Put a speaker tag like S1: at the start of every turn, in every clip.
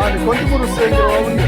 S1: cyane ko ndi mu rusengero wabonye.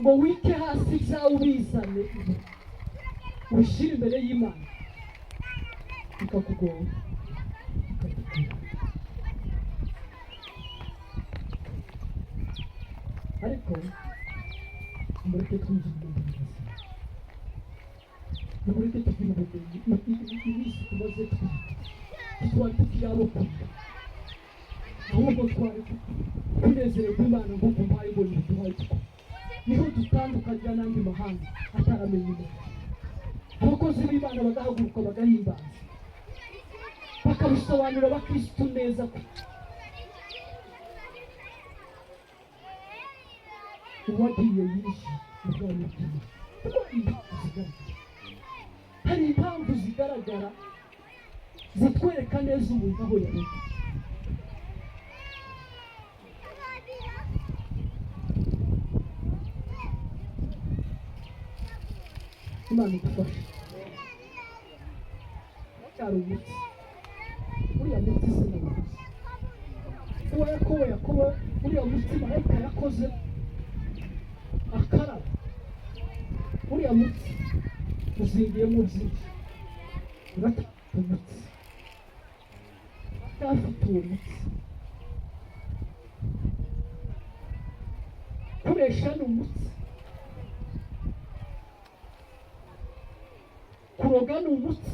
S2: ngo wike hasi cyawe ubizane ubishyire imbere y'Imana bikakugora ariko mureke twinjire mu buzima mureke tugire ubumenyi iminsi tumaze twari tukiyabo kunda ahubwo twari tunezererwa Imana nk'uko mpaye ngo duhaye niho dutandukanye n'andi mahanga ataramenye Imana. Abakozi b'Imana bagahaguruka bagahimbaza bakabisobanura abakristo neza ko uwagiye yishe ubwami bw'Imana. Hari impamvu zigaragara zitwereka neza umuntu aho yari. Imana idufashe. Cyari umuti uriya muti sinabakoze uwo Yakobo uriya muti marayika yakoze akaraba uriya muti uzingiyemo byinshi urafite umuti utafite uwo muti kuresha ni umuti kuroga ni umuti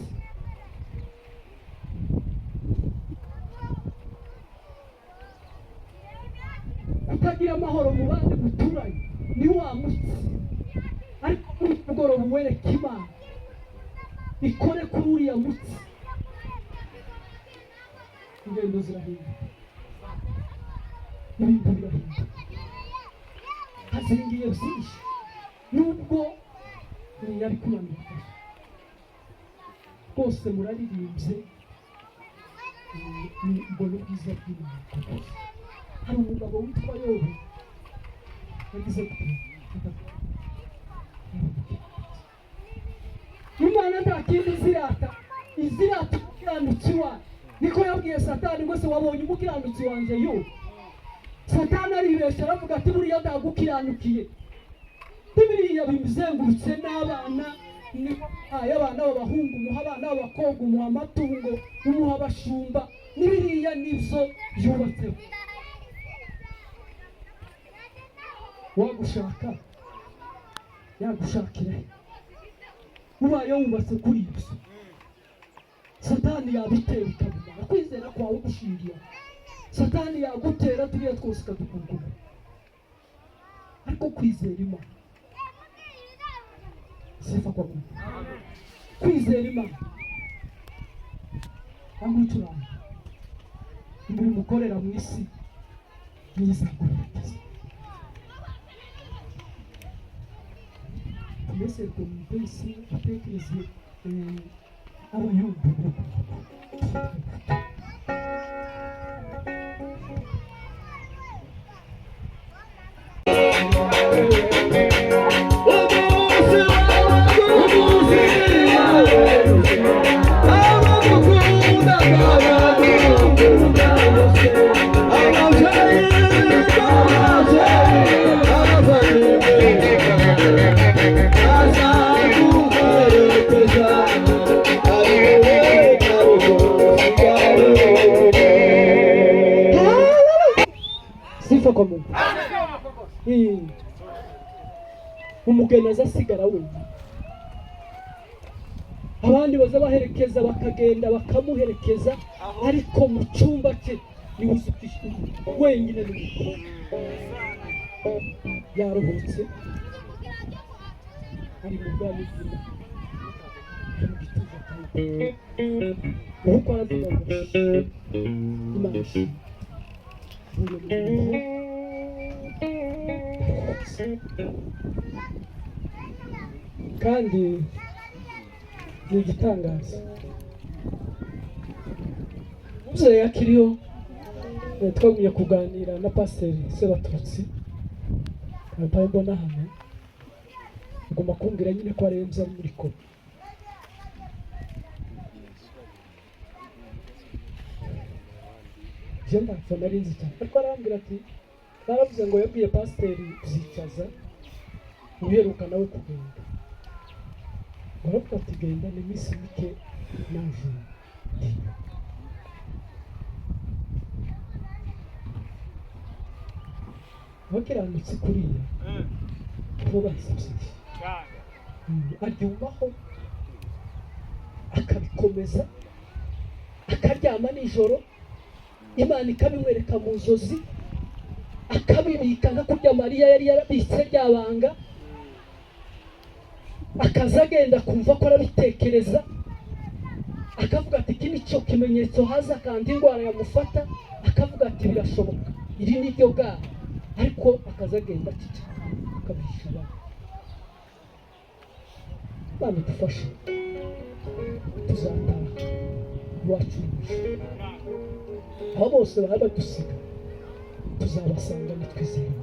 S2: kutagira amahoro mu bandi muturanye ni wa muti ariko umugoroba uwereka Imana ikore kuri uriya muti ingendo zirahinduka ibintu birahinduka hazingiye byinshi nubwo yari kumanuka bose muraririmbye mbona ubwiza bw'Imana. Hari umugabo witwa Yobu yagize ati Imana nta kindi izirata, izirata umukiranutsi wayo. Niko yabwiye Satani ngo se wabonye umukiranutsi wanjye yo. Satani aribeshya aravuga ati buriya ndagukiranukiye. Bibiriya bimuzengurutse n'abana, abana b'abahungu umuha, abana b'abakobwa umuha amatungo, umuha abashumba, n'ibiriya nibyo yubatseho. Wagushaka yagushakira ubaye wubatse kuri ibyo, Satani yabitera ikabimara. Kwizera kwawe gushingiye, Satani yagutera turiya twose ikadukugura, ariko kwizera Imana, sifa kwa Mungu, kwizera Imana amwicuranga imirimo ukorera mu isi n'izaguherekeza. Tumese komite isi atekereze abayumva kwa Mungu. Umugeni azasigara wenyine, abandi baza baherekeza bakagenda bakamuherekeza, ariko mu cyumba cye niwuzukishije wenyine n'umugore. Yaruhutse ari mu bwami bw'Imana, mu gituza cyawe uko aravuga ngo Imana ishimwe. Kandi ni igitangaza umubyeyi akiriho. Twagumye kuganira na Pasiteri Sebatutsi kampaye mbona hano, agomba kumbwira nyine ko arenze muri ko. Je ntacyo nari nzi cyane, ariko arambwira ati baravuze ngo yabwiye Pasiteri kuzicaza uheruka nawe kugenda. Baravuga ati genda n'iminsi mike naje. Abakiranutsi kuriya bo basabye aryumaho akabikomeza, akaryama nijoro, Imana ikabimwereka mu nzozi, akabibika nka kurya Mariya yari yarabitse ryabanga, akaza agenda kumva ko arabitekereza, akavuga ati iki nicyo kimenyetso haza kandi indwara yamufata, akavuga ati birashoboka, iri ni ryo bwabo, ariko akaza agenda akabishyura. Imana idufashe tuzataha iwacu, abo bose baba badusiga tuzabasanga nitwizera,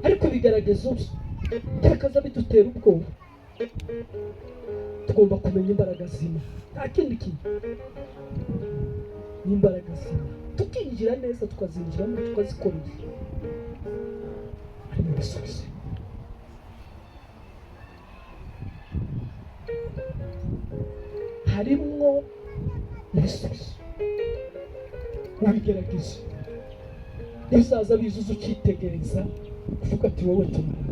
S2: ariko bigaragaza byakaza bidutera ubwoba. Tugomba kumenya imbaraga z'Imana, nta kindi kintu, n'imbaraga z'Imana tukinjira neza, tukazinjiramo tukazikoresha, harimo ibisubizo. Harimwo ibisubizo ubigerageje, bizaza bizuza ukitegereza uvuga ati wowe tumara.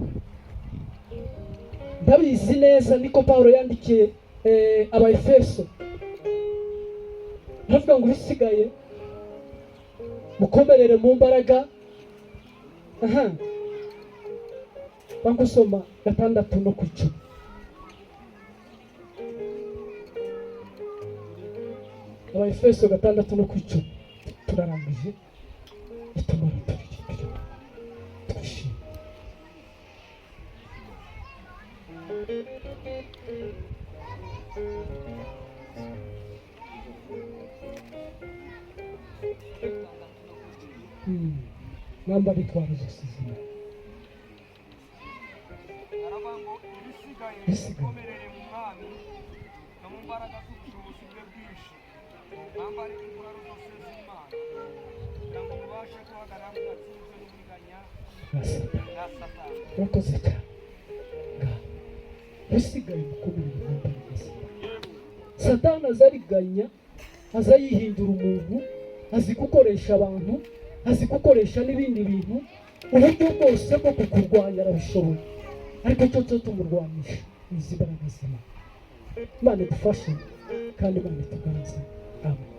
S2: Ndabizi neza niko Pawulo yandikiye Abaefeso, aravuga ngo bisigaye mukomerere mu mbaraga. Bangusoma 6 no ku 10. Abaefeso 6 no ku 10 turarangije itumara turikira twishimye. Namba bitwara zose.
S1: bisigaye mu mwami no mu mbaraga z'ubushobozi bwe bwinshi bambara intwaro zose z'Imana kugira ngo mubashe guhagarara mudatsinzwe n'uburiganya na Satani.
S2: Urakoze cyane. Bisigaye mukomere intambara y'ubuzima. Satani azariganya, aza yihindura umuntu, azi gukoresha abantu, azi gukoresha n'ibindi bintu, uburyo bwose bwo kukurwanya arabishoboye, ariko cyo tumurwanisha izi mbaraga z'Imana. Imana idufashe kandi Imana ituganze. Amen.